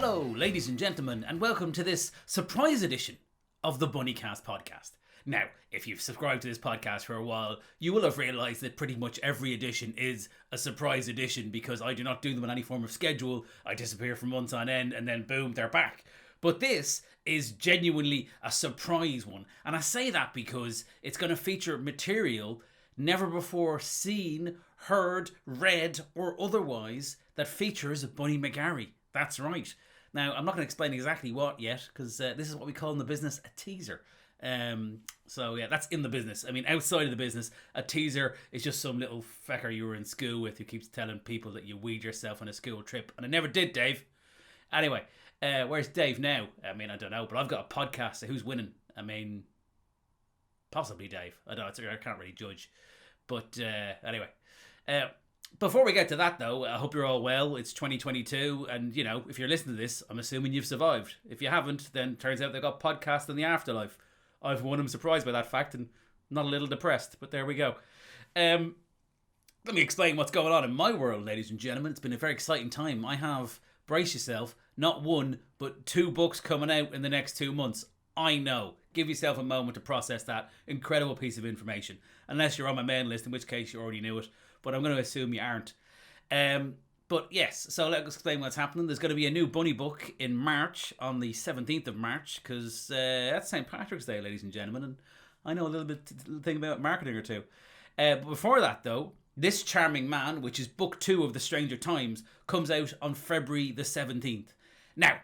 Hello, ladies and gentlemen, and welcome to this surprise edition of the Bunnycast podcast. Now, if you've subscribed to this podcast for a while, you will have realised that pretty much every edition is a surprise edition because I do not do them on any form of schedule. I disappear for months on end and then boom, they're back. But this is genuinely a surprise one. And I say that because it's going to feature material never before seen, heard, read, or otherwise that features Bunny McGarry. That's right. Now, I'm not going to explain exactly what yet, because this is what we call in the business a teaser. So yeah, that's in the business. I mean, outside of the business, a teaser is just some little fecker you were in school with who keeps telling people that you weed yourself on a school trip. And I never did, Dave. Anyway, where's Dave now? I mean, I don't know, but I've got a podcast, so who's winning? I mean, possibly Dave. I don't know, I can't really judge. But anyway, before we get to that, though, I hope you're all well. It's 2022, and, you know, if you're listening to this, I'm assuming you've survived. If you haven't, then turns out they've got podcasts in the afterlife. I've won. I'm surprised by that fact, and not a little depressed, but there we go. Let me explain what's going on in my world, ladies and gentlemen. It's been a very exciting time. I have, brace yourself, not one, but 2 books coming out in the next 2 months. I know. Give yourself a moment to process that incredible piece of information. Unless you're on my mail list, in which case you already knew it. But I'm going to assume you aren't. But yes, so let's explain what's happening. There's going to be a new Bunny book in March, on the 17th of March, because that's St. Patrick's Day, ladies and gentlemen. And I know a little thing about marketing or two. But before that, though, This Charming Man, which is book 2 of the Stranger Times, comes out on February the 17th. Now,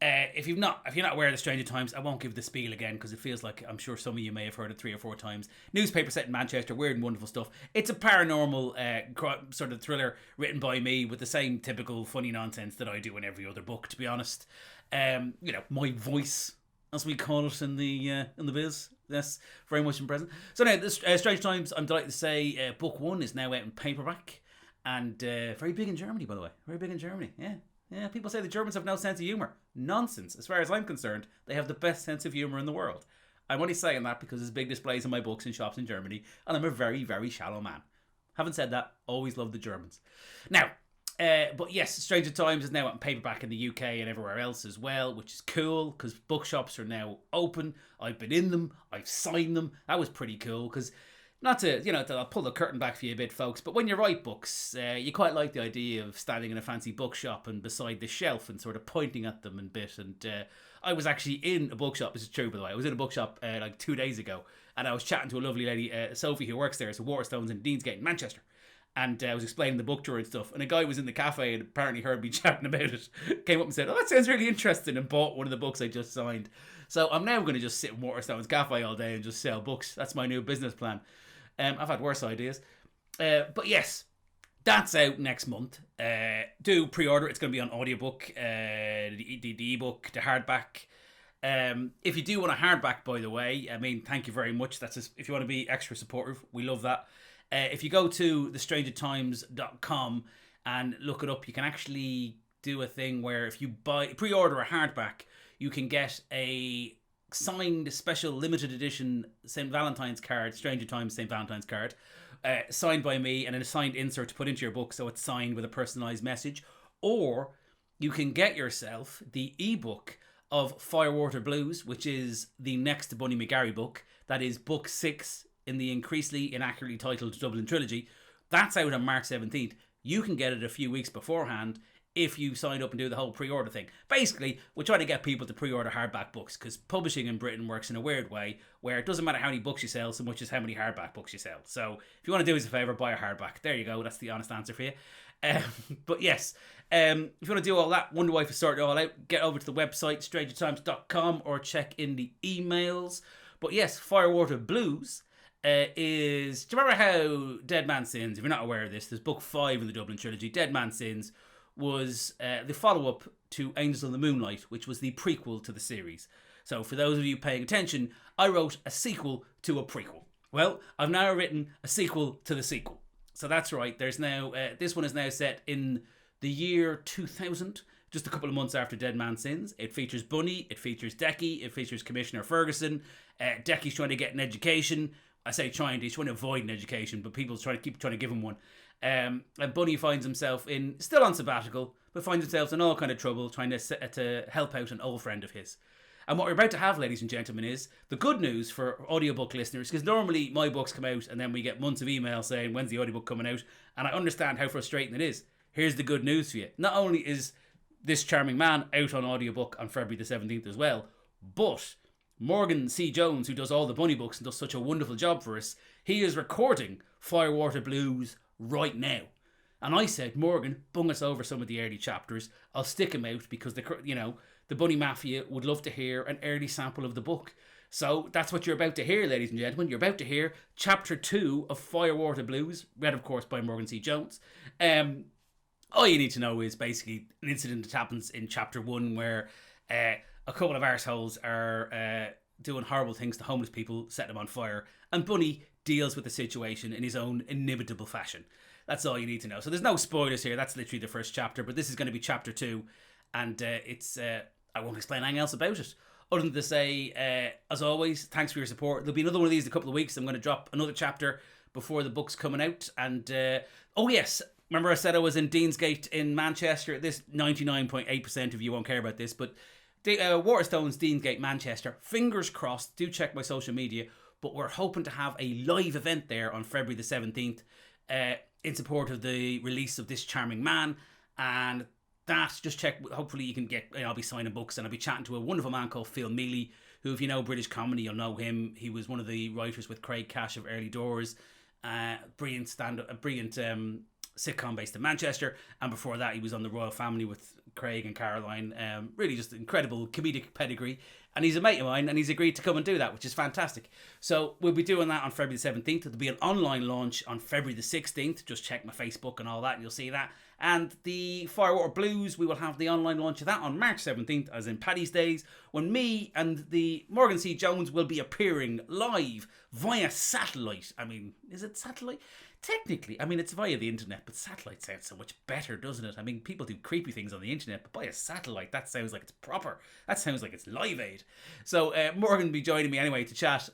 if you're not aware of the Stranger Times, I won't give the spiel again because it feels like I'm sure some of you may have heard it 3 or 4 times. Newspaper set in Manchester, weird and wonderful stuff. It's a paranormal sort of thriller written by me with the same typical funny nonsense that I do in every other book, to be honest. You know, my voice, as we call it in the biz. Yes, very much in present. So now, this Stranger Times, I'm delighted to say, book 1 is now out in paperback, and very big in Germany, by the way. Very big in Germany, yeah. Yeah, people say the Germans have no sense of humour. Nonsense. As far as I'm concerned, they have the best sense of humour in the world. I'm only saying that because there's big displays of my books in shops in Germany, and I'm a very, very shallow man. Having said that, always love the Germans. Now, but yes, Stranger Times is now out in paperback in the UK and everywhere else as well, which is cool because bookshops are now open. I've been in them. I've signed them. That was pretty cool because... Not to, you know, I'll pull the curtain back for you a bit, folks, but when you write books, you quite like the idea of standing in a fancy bookshop and beside the shelf and sort of pointing at them a bit. And I was actually in a bookshop, this is true, by the way. I was in a bookshop like 2 days ago, and I was chatting to a lovely lady, Sophie, who works there. It's Waterstones in Deansgate in Manchester. And I was explaining the book to her and stuff. And a guy was in the cafe and apparently heard me chatting about it. Came up and said, "Oh, that sounds really interesting," and bought one of the books I just signed. So I'm now going to just sit in Waterstones cafe all day and just sell books. That's my new business plan. I've had worse ideas. But yes, that's out next month. Do pre-order. It's going to be on audiobook, the ebook, the hardback. If you do want a hardback, by the way, I mean, thank you very much. That's if you want to be extra supportive, we love that. If you go to thestrangertimes.com and look it up, you can actually do a thing where if you pre-order a hardback, you can get a signed special limited edition St. Valentine's card, Stranger Times St. Valentine's card, signed by me, and then a signed insert to put into your book so it's signed with a personalised message. Or you can get yourself the ebook of Firewater Blues, which is the next Bunny McGarry book. That is book 6 in the increasingly inaccurately titled Dublin Trilogy. That's out on March 17th. You can get it a few weeks beforehand if you sign up and do the whole pre-order thing. Basically, we're trying to get people to pre-order hardback books because publishing in Britain works in a weird way where it doesn't matter how many books you sell so much as how many hardback books you sell. So if you want to do us a favour, buy a hardback. There you go. That's the honest answer for you. But yes, if you want to do all that, wonder why I sorted it all out, get over to the website, strangertimes.com, or check in the emails. But yes, Firewater Blues is... Do you remember how Dead Man Sins, if you're not aware of this, there's book 5 in the Dublin Trilogy, Dead Man Sins, was the follow-up to Angels in the Moonlight, which was the prequel to the series. So for those of you paying attention, I wrote a sequel to a prequel. Well, I've now written a sequel to the sequel. So that's right, there's now this one is now set in the year 2000, just a couple of months after Dead Man Sins. It features Bunny, it features Decky, it features Commissioner Ferguson. Decky's trying to get an education. I say he's trying to avoid an education, but people's keep trying to give him one. And Bunny finds himself still on sabbatical, but finds himself in all kind of trouble trying to help out an old friend of his. And what we're about to have, ladies and gentlemen, is the good news for audiobook listeners, because normally my books come out and then we get months of email saying, when's the audiobook coming out? And I understand how frustrating it is. Here's the good news for you. Not only is This Charming Man out on audiobook on February the 17th as well, but Morgan C. Jones, who does all the Bunny books and does such a wonderful job for us, he is recording Firewater Blues right now. And I said, Morgan, bung us over some of the early chapters. I'll stick him out because the Bunny Mafia would love to hear an early sample of the book. So that's what you're about to hear, ladies and gentlemen. You're about to hear Chapter 2 of Firewater Blues, read, of course, by Morgan C. Jones. All you need to know is basically an incident that happens in Chapter 1 where a couple of arseholes are doing horrible things to homeless people, setting them on fire, and Bunny deals with the situation in his own inimitable fashion. That's all you need to know. So there's no spoilers here. That's literally the first chapter, but this is going to be Chapter 2, and I won't explain anything else about it, other than to say, as always, thanks for your support. There'll be another one of these in a couple of weeks. I'm going to drop another chapter before the book's coming out, and oh yes, remember I said I was in Deansgate in Manchester? This 99.8% of you won't care about this, but Waterstones, Deansgate, Manchester. Fingers crossed. Do check my social media. But we're hoping to have a live event there on February the 17th in support of the release of This Charming Man. And that, just check. Hopefully you can get, I'll be signing books and I'll be chatting to a wonderful man called Phil Mealy, who, if you know British comedy, you'll know him. He was one of the writers with Craig Cash of Early Doors. Brilliant stand-up, brilliant sitcom based in Manchester, and before that he was on The Royal Family with Craig and Caroline. Really just incredible comedic pedigree, and he's a mate of mine and he's agreed to come and do that, which is fantastic. So we'll be doing that on February the 17th. There'll be an online launch on February the 16th. Just check my Facebook and all that and you'll see that. And the Firewater Blues, we will have the online launch of that on March 17th, as in Paddy's Days, when me and the Morgan C. Jones will be appearing live via satellite. I mean, is it satellite? Technically, I mean, it's via the internet, but satellite sounds so much better, doesn't it? I mean, people do creepy things on the internet, but by a satellite, that sounds like it's proper. That sounds like it's Live Aid. So Morgan will be joining me anyway to chat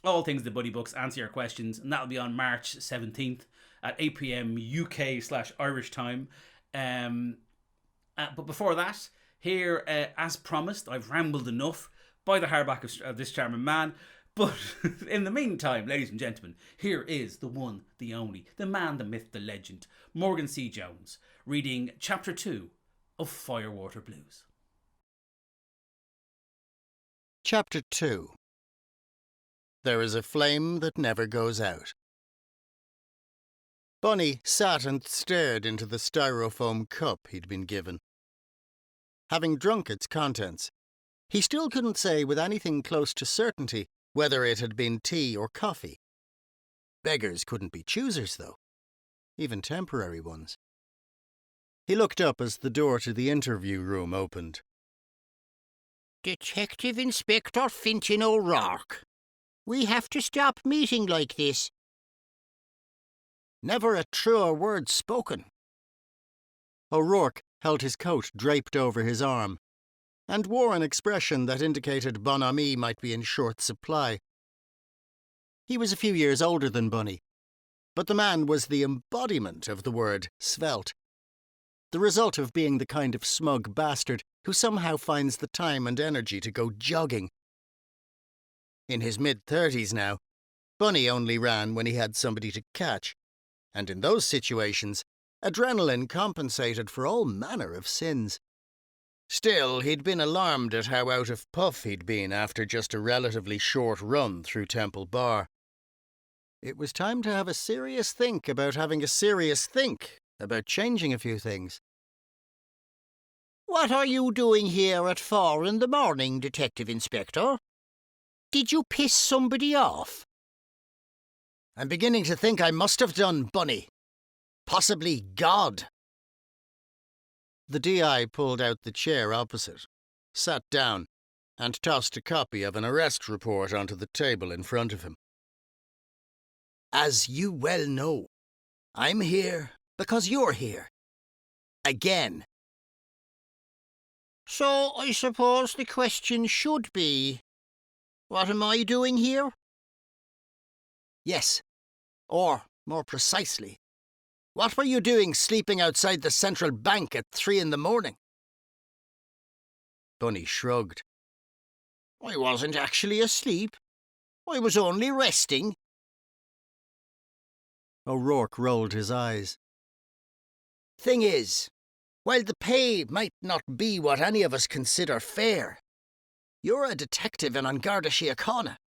all things the Buddy Books, answer your questions, and that'll be on March 17th at 8 p.m. UK/Irish time. But before that, here, as promised, I've rambled enough by the hardback of This Charming Man. But in the meantime, ladies and gentlemen, here is the one, the only, the man, the myth, the legend, Morgan C. Jones, reading Chapter 2 of Firewater Blues. Chapter 2. There is a flame that never goes out. Bunny sat and stared into the styrofoam cup he'd been given. Having drunk its contents, he still couldn't say with anything close to certainty whether it had been tea or coffee. Beggars couldn't be choosers, though, even temporary ones. He looked up as the door to the interview room opened. Detective Inspector Fintan O'Rourke. We have to stop meeting like this. Never a truer word spoken. O'Rourke held his coat draped over his arm, and wore an expression that indicated bonhomie might be in short supply. He was a few years older than Bunny, but the man was the embodiment of the word svelte, the result of being the kind of smug bastard who somehow finds the time and energy to go jogging. In his mid-30s now, Bunny only ran when he had somebody to catch, and in those situations, adrenaline compensated for all manner of sins. Still, he'd been alarmed at how out of puff he'd been after just a relatively short run through Temple Bar. It was time to have a serious think about having a serious think about changing a few things. What are you doing here at 4 in the morning, Detective Inspector? Did you piss somebody off? I'm beginning to think I must have done, Bunny. Possibly God. The DI pulled out the chair opposite, sat down, and tossed a copy of an arrest report onto the table in front of him. As you well know, I'm here because you're here. Again. So I suppose the question should be, what am I doing here? Yes, or more precisely, What were you doing sleeping outside the central bank at 3 a.m? Bunny shrugged. I wasn't actually asleep. I was only resting. O'Rourke rolled his eyes. Thing is, while the pay might not be what any of us consider fair, you're a detective in An Garda Síochána,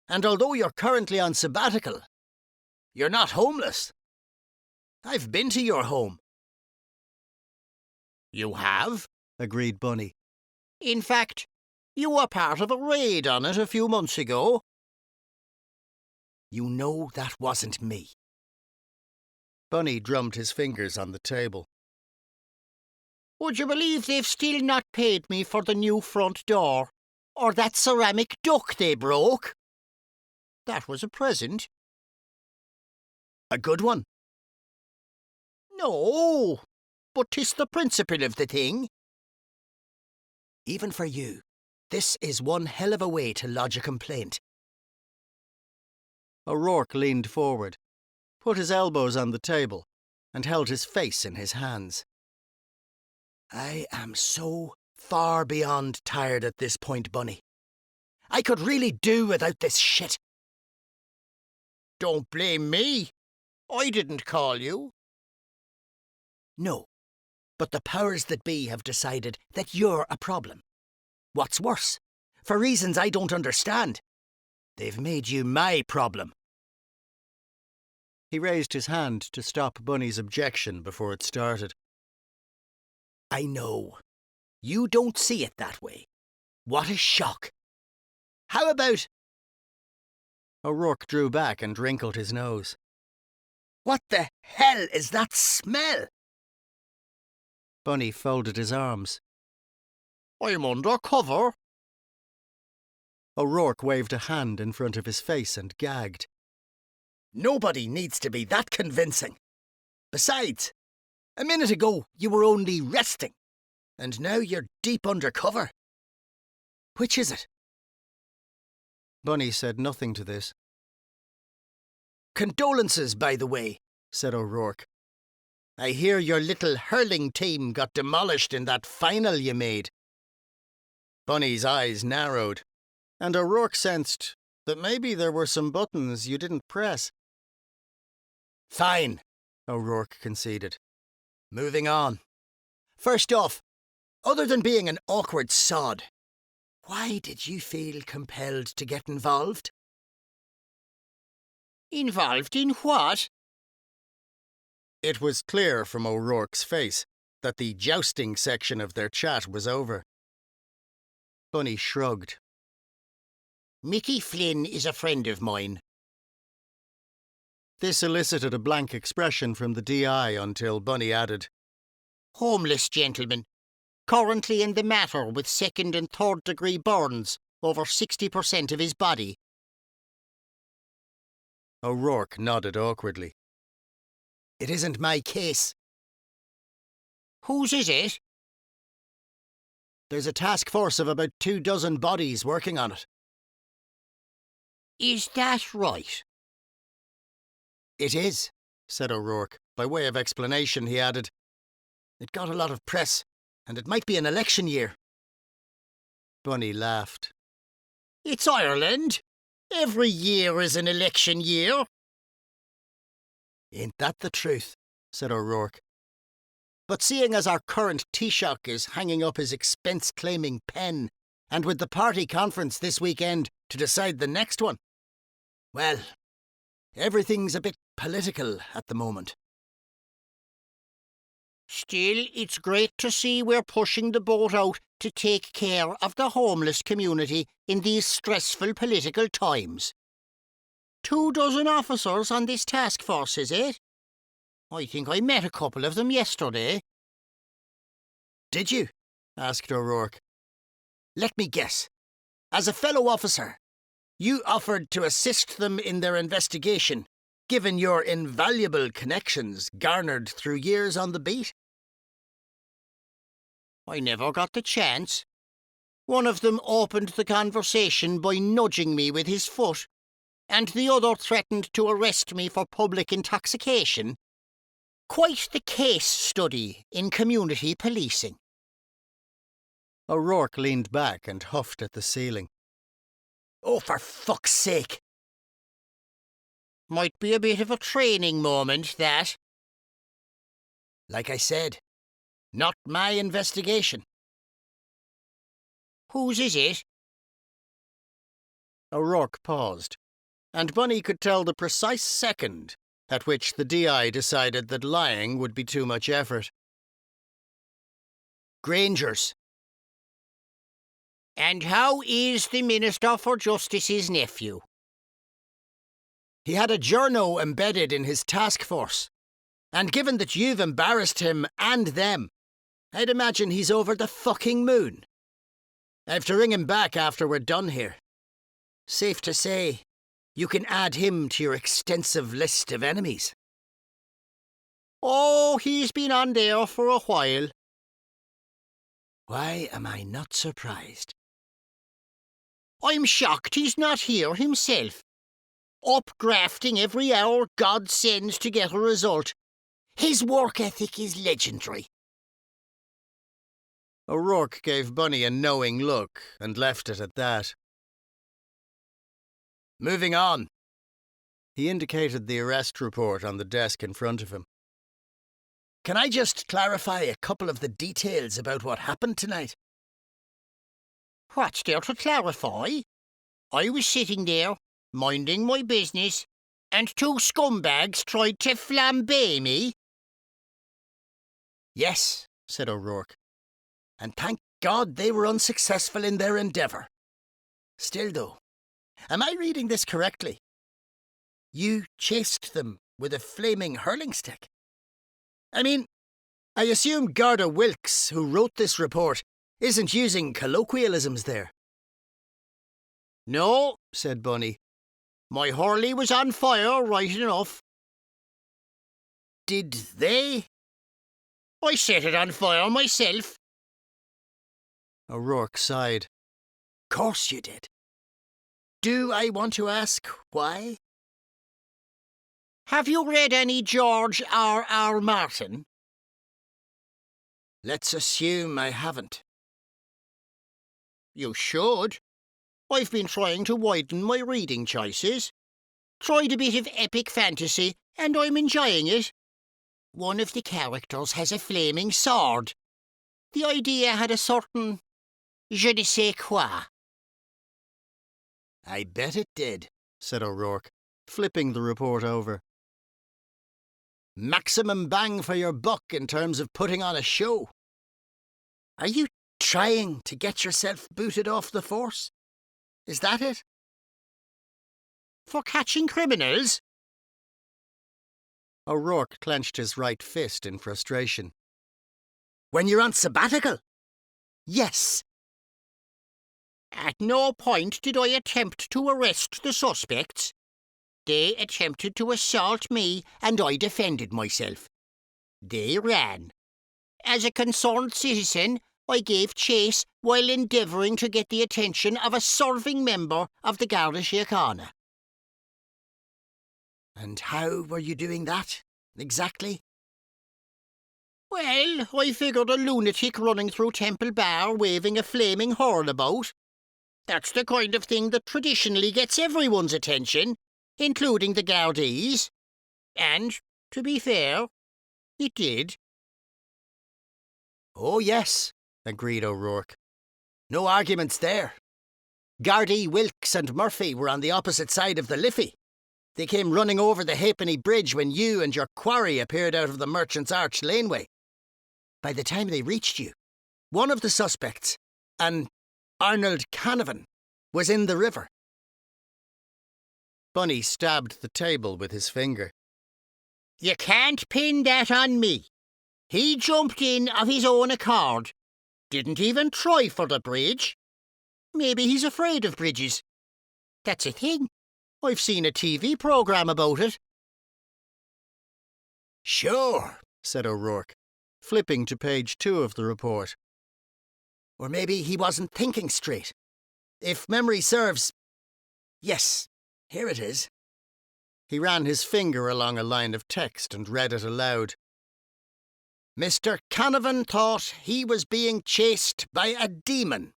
and although you're currently on sabbatical, you're not homeless. I've been to your home. You have? Agreed Bunny. In fact, you were part of a raid on it a few months ago. You know that wasn't me. Bunny drummed his fingers on the table. Would you believe they've still not paid me for the new front door? Or that ceramic duck they broke? That was a present. A good one? No, but 'tis the principle of the thing. Even for you, this is one hell of a way to lodge a complaint. O'Rourke leaned forward, put his elbows on the table, and held his face in his hands. I am so far beyond tired at this point, Bunny. I could really do without this shit. Don't blame me. I didn't call you. No, but the powers that be have decided that you're a problem. What's worse, for reasons I don't understand, they've made you my problem. He raised his hand to stop Bunny's objection before it started. I know. You don't see it that way. What a shock. How about... O'Rourke drew back and wrinkled his nose. What the hell is that smell? Bunny folded his arms. I'm under cover. O'Rourke waved a hand in front of his face and gagged. Nobody needs to be that convincing. Besides, a minute ago you were only resting, and now you're deep under cover. Which is it? Bunny said nothing to this. Condolences, by the way, said O'Rourke. I hear your little hurling team got demolished in that final you made. Bunny's eyes narrowed, and O'Rourke sensed that maybe there were some buttons you didn't press. Fine, O'Rourke conceded. Moving on. First off, other than being an awkward sod, why did you feel compelled to get involved? Involved in what? It was clear from O'Rourke's face that the jousting section of their chat was over. Bunny shrugged. Mickey Flynn is a friend of mine. This elicited a blank expression from the DI until Bunny added, Homeless gentleman. Currently in the matter with 2nd and 3rd degree burns over 60% of his body. O'Rourke nodded awkwardly. It isn't my case. Whose is it? There's a task force of about 24 bodies working on it. Is that right? It is, said O'Rourke. By way of explanation, he added, It got a lot of press, and it might be an election year. Bunny laughed. It's Ireland. Every year is an election year. Ain't that the truth, said O'Rourke. But seeing as our current Taoiseach is hanging up his expense-claiming pen, and with the party conference this weekend to decide the next one, well, everything's a bit political at the moment. Still, it's great to see we're pushing the boat out to take care of the homeless community in these stressful political times. 24 officers on this task force, is it? I think I met a couple of them yesterday. Did you? Asked O'Rourke. Let me guess. As a fellow officer, you offered to assist them in their investigation, given your invaluable connections garnered through years on the beat? I never got the chance. One of them opened the conversation by nudging me with his foot, and the other threatened to arrest me for public intoxication. Quite the case study in community policing. O'Rourke leaned back and huffed at the ceiling. Oh, for fuck's sake. Might be a bit of a training moment, that. Like I said, not my investigation. Whose is it? O'Rourke paused, and Bunny could tell the precise second at which the DI decided that lying would be too much effort. Granger's. And how is the Minister for Justice's nephew? He had a journo embedded in his task force, and given that you've embarrassed him and them, I'd imagine he's over the fucking moon. I have to ring him back after we're done here. Safe to say, you can add him to your extensive list of enemies. Oh, he's been on there for a while. Why am I not surprised? I'm shocked he's not here himself. Upgrafting every hour God sends to get a result. His work ethic is legendary. O'Rourke gave Bunny a knowing look and left it at that. Moving on. He indicated the arrest report on the desk in front of him. Can I just clarify a couple of the details about what happened tonight? What's there to clarify? I was sitting there, minding my business, and two scumbags tried to flambe me. Yes, said O'Rourke, and thank God they were unsuccessful in their endeavour. Still though, am I reading this correctly? You chased them with a flaming hurling stick? I mean, I assume Garda Wilkes, who wrote this report, isn't using colloquialisms there. No, said Bunny. My Hurley was on fire right enough. Did they? I set it on fire myself. O'Rourke sighed. Course you did. Do I want to ask why? Have you read any George R.R. Martin? Let's assume I haven't. You should. I've been trying to widen my reading choices. Tried a bit of epic fantasy, and I'm enjoying it. One of the characters has a flaming sword. The idea had a certain je ne sais quoi. I bet it did, said O'Rourke, flipping the report over. Maximum bang for your buck in terms of putting on a show. Are you trying to get yourself booted off the force? Is that it? For catching criminals? O'Rourke clenched his right fist in frustration. When you're on sabbatical? Yes. At no point did I attempt to arrest the suspects. They attempted to assault me, and I defended myself. They ran. As a concerned citizen, I gave chase while endeavouring to get the attention of a serving member of the Garda Síochána. And how were you doing that, exactly? Well, I figured a lunatic running through Temple Bar waving a flaming horn about. That's the kind of thing that traditionally gets everyone's attention, including the Gardaís. And, to be fair, it did. Oh, yes, agreed O'Rourke. No arguments there. Gardaí Wilkes and Murphy were on the opposite side of the Liffey. They came running over the Halfpenny Bridge when you and your quarry appeared out of the Merchant's Arch laneway. By the time they reached you, one of the suspects, an Arnold Canavan, was in the river. Bunny stabbed the table with his finger. You can't pin that on me. He jumped in of his own accord. Didn't even try for the bridge. Maybe he's afraid of bridges. That's a thing. I've seen a TV programme about it. Sure, said O'Rourke, flipping to page 2 of the report. Or maybe he wasn't thinking straight. If memory serves... Yes, here it is. He ran his finger along a line of text and read it aloud. Mr. Canavan thought he was being chased by a demon.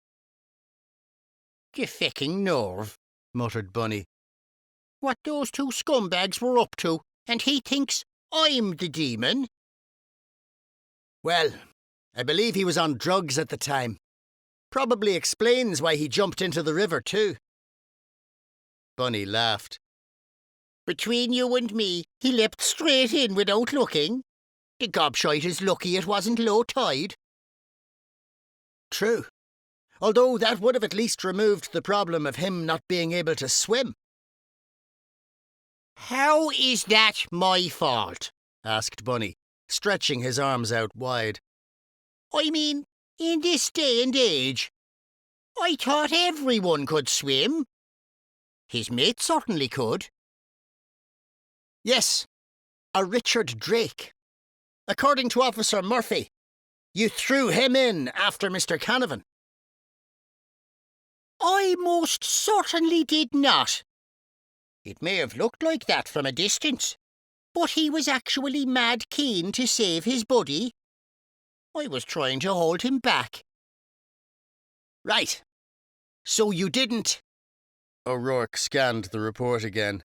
"You fecking nerve," muttered Bunny. "What those two scumbags were up to, and he thinks I'm the demon." Well, I believe he was on drugs at the time. Probably explains why he jumped into the river too. Bunny laughed. Between you and me, he leapt straight in without looking. The gobshite is lucky it wasn't low tide. True. Although that would have at least removed the problem of him not being able to swim. "How is that my fault?" asked Bunny, stretching his arms out wide. "I mean, in this day and age, I thought everyone could swim. His mate certainly could." Yes, a Richard Drake. According to Officer Murphy, you threw him in after Mr. Canavan. "I most certainly did not. It may have looked like that from a distance, but he was actually mad keen to save his buddy. I was trying to hold him back." Right. So you didn't... O'Rourke scanned the report again.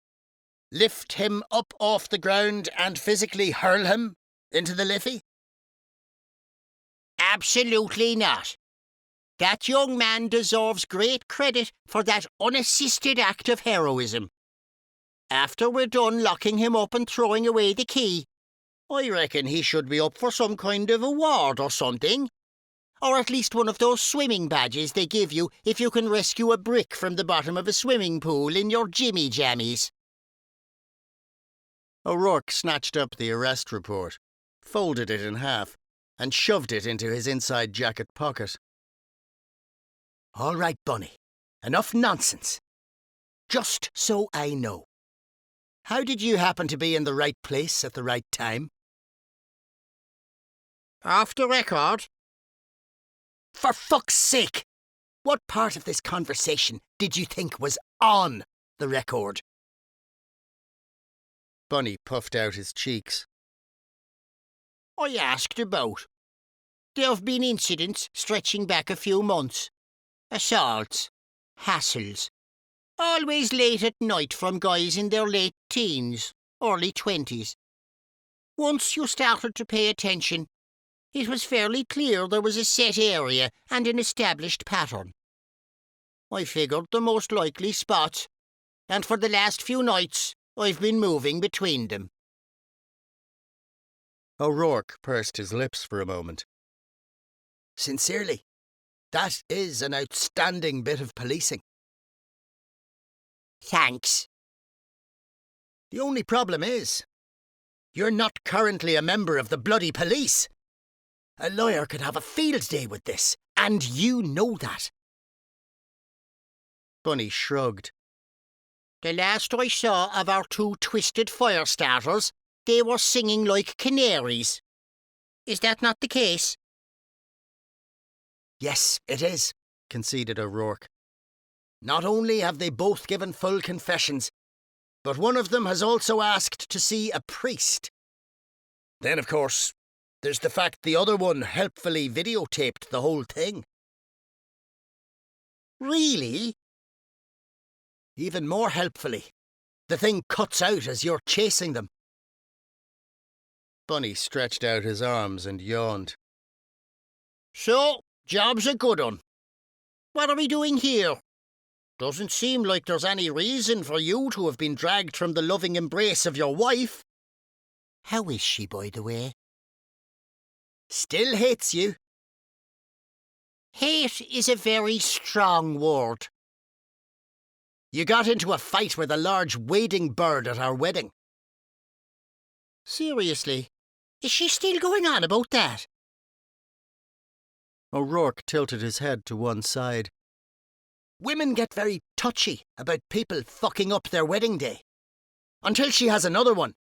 lift him up off the ground and physically hurl him into the Liffey? "Absolutely not. That young man deserves great credit for that unassisted act of heroism. After we're done locking him up and throwing away the key, I reckon he should be up for some kind of award or something. Or at least one of those swimming badges they give you if you can rescue a brick from the bottom of a swimming pool in your jimmy jammies." O'Rourke snatched up the arrest report, folded it in half, and shoved it into his inside jacket pocket. All right, Bunny. Enough nonsense. Just so I know. How did you happen to be in the right place at the right time? "Off the record?" For fuck's sake! What part of this conversation did you think was on the record? Bunny puffed out his cheeks. I asked about. There have been incidents stretching back a few months. Assaults. Hassles. Always late at night from guys in their late teens, early 20s. Once you started to pay attention, it was fairly clear there was a set area and an established pattern. I figured the most likely spots, and for the last few nights, I've been moving between them. O'Rourke pursed his lips for a moment. Sincerely, that is an outstanding bit of policing. Thanks. The only problem is, you're not currently a member of the bloody police. A lawyer could have a field day with this, and you know that. Bunny shrugged. The last I saw of our two twisted fire starters, they were singing like canaries. Is that not the case? Yes, it is, conceded O'Rourke. Not only have they both given full confessions, but one of them has also asked to see a priest. Then, of course, there's the fact the other one helpfully videotaped the whole thing. Really? Even more helpfully, the thing cuts out as you're chasing them. Bunny stretched out his arms and yawned. So, job's a good one. What are we doing here? Doesn't seem like there's any reason for you to have been dragged from the loving embrace of your wife. How is she, by the way? Still hates you. Hate is a very strong word. You got into a fight with a large wading bird at our wedding. Seriously, is she still going on about that? O'Rourke tilted his head to one side. Women get very touchy about people fucking up their wedding day. Until she has another one.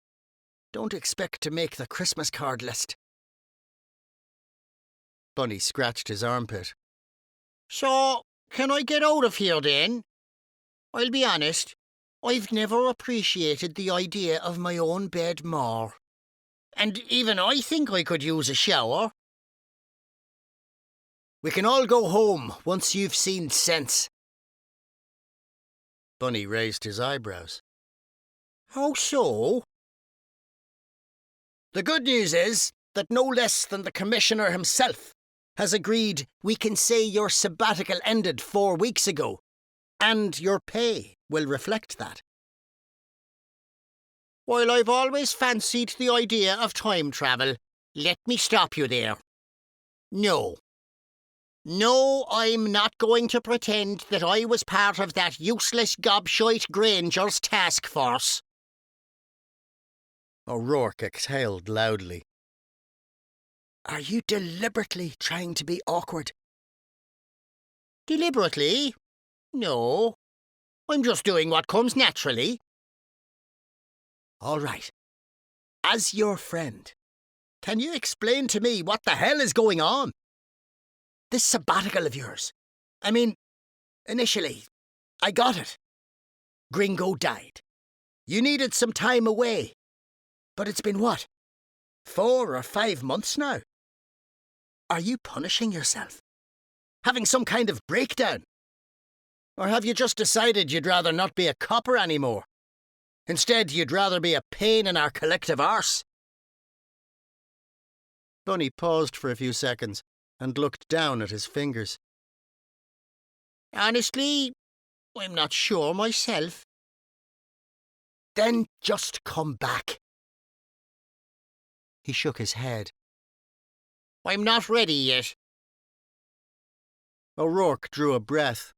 Don't expect to make the Christmas card list. Bunny scratched his armpit. So, can I get out of here then? I'll be honest, I've never appreciated the idea of my own bed more. And even I think I could use a shower. We can all go home once you've seen sense. Bunny raised his eyebrows. How so? The good news is that no less than the Commissioner himself has agreed we can say your sabbatical ended 4 weeks ago, and your pay will reflect that. While I've always fancied the idea of time travel, let me stop you there. No, I'm not going to pretend that I was part of that useless gobshite Granger's task force. O'Rourke exhaled loudly. Are you deliberately trying to be awkward? Deliberately? No. I'm just doing what comes naturally. All right. As your friend, can you explain to me what the hell is going on? This sabbatical of yours. I mean, initially, I got it. Gringo died. You needed some time away. But it's been what? 4 or 5 months now? Are you punishing yourself? Having some kind of breakdown? Or have you just decided you'd rather not be a copper anymore? Instead, you'd rather be a pain in our collective arse? Bunny paused for a few seconds and looked down at his fingers. Honestly, I'm not sure myself. Then just come back. He shook his head. I'm not ready yet. O'Rourke drew a breath.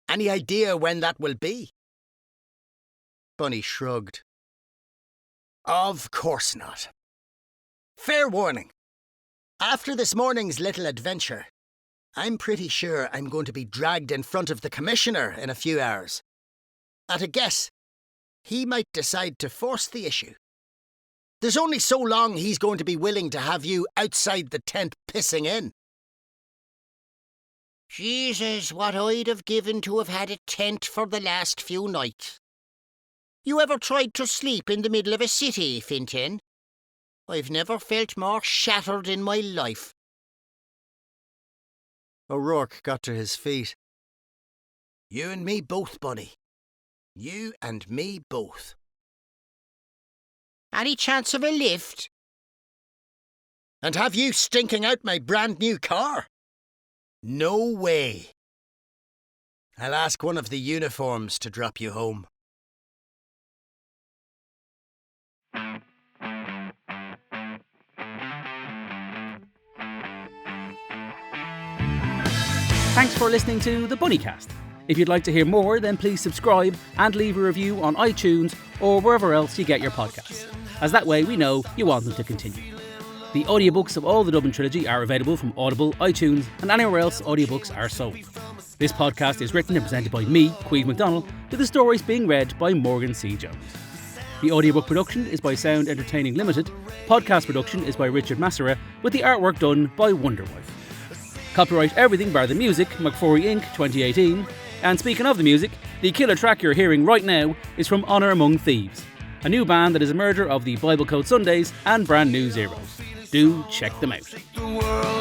Any idea when that will be? Bunny shrugged. Of course not. Fair warning. After this morning's little adventure, I'm pretty sure I'm going to be dragged in front of the Commissioner in a few hours. At a guess, he might decide to force the issue. There's only so long he's going to be willing to have you outside the tent pissing in. Jesus, what I'd have given to have had a tent for the last few nights. You ever tried to sleep in the middle of a city, Fintan? I've never felt more shattered in my life. O'Rourke got to his feet. You and me both, Bunny. You and me both. Any chance of a lift? And have you stinking out my brand new car? No way. I'll ask one of the uniforms to drop you home. Thanks for listening to the Bunnycast. If you'd like to hear more, then please subscribe and leave a review on iTunes or wherever else you get your podcasts, as that way we know you want them to continue. The audiobooks of all the Dublin Trilogy are available from Audible, iTunes and anywhere else audiobooks are sold. This podcast is written and presented by me, CK McDonnell, with the stories being read by Morgan C. Jones. The audiobook production is by Sound Entertaining Limited, podcast production is by Richard Massera, with the artwork done by Wonderwife. Copyright everything bar the music, McForey Inc. 2018. And speaking of the music, the killer track you're hearing right now is from Honour Among Thieves, a new band that is a merger of the Bible Code Sundays and Brand New Zeros. Do check them out.